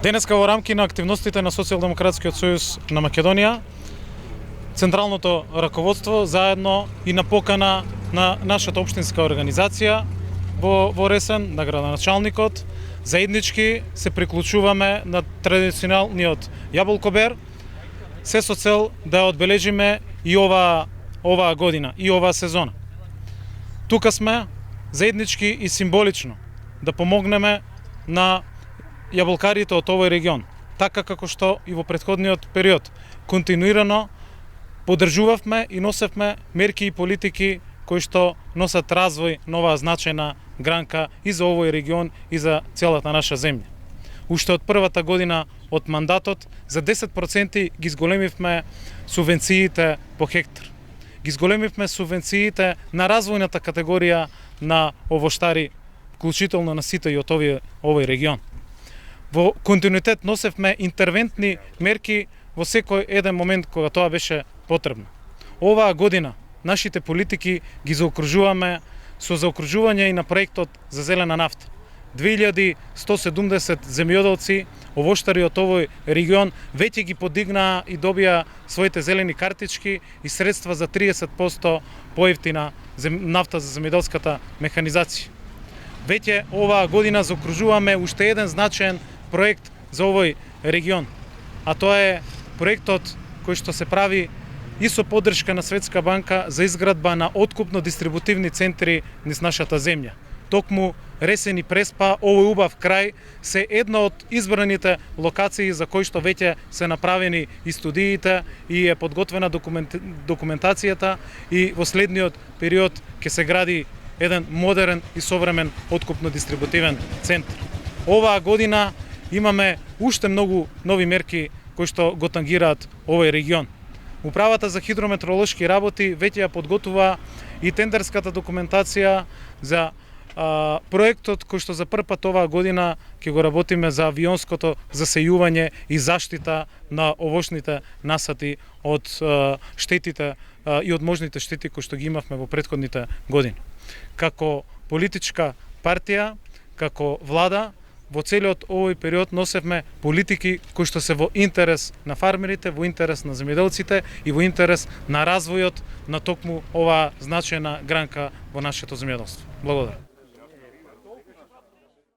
Денеска во рамки на активностите на Социјалдемократскиот сојуз на Македонија, централното раководство заедно и на покана на нашата општинска организација во Ресен, на градоначалникот, заеднички се приклучуваме на традиционалниот јаболкобер, се со цел да ја одбележиме и оваа година, и оваа сезона. Тука сме заеднички и символично да помогнеме на јаболкарите од овој регион, така како што и во претходниот период континуирано поддржувавме и носевме мерки и политики кои што носат развој на оваа значајна гранка и за овој регион и за целата наша земја. Уште од првата година од мандатот за 10% ги зголемивме субвенциите по хектар. Ги зголемивме субвенциите на развојната категорија на овоштари, вклучително на сите и од овој регион. Во континуитет носевме интервентни мерки во секој еден момент кога тоа беше потребно. Оваа година нашите политики ги заокружуваме со заокружување и на проектот за зелена нафта. 2170 земјоделци, овоштари од овој регион, веќе ги подигнаа и добија своите зелени картички и средства за 30% поевтина нафта за земјоделската механизација. Веќе оваа година заокружуваме уште еден значаен проект за овој регион, а тоа е проектот кој што се прави и со поддршка на Светска банка за изградба на откупно-дистрибутивни центри низ нашата земја. Токму Ресен и Преспа, овој убав крај, се една од избраните локации за кои што веќе се направени и студиите и е подготвена документацијата и во следниот период ќе се гради еден модерен и современ откупно-дистрибутивен центар. Оваа година имаме уште многу нови мерки кои што го тангираат овој регион. Управата за хидрометеоролошки работи веќе ја подготува и тендерската документација за проектот кој што за прв пат оваа година ќе го работиме за авионското засејување и заштита на овошните насати од штетите и од можните штети кои што ги имавме во претходните години. Како политичка партија, како влада, во целиот овој период носевме политики кои што се во интерес на фармерите, во интерес на земјоделците и во интерес на развојот на токму оваа значајна гранка во нашето земјоделство. Благодарам.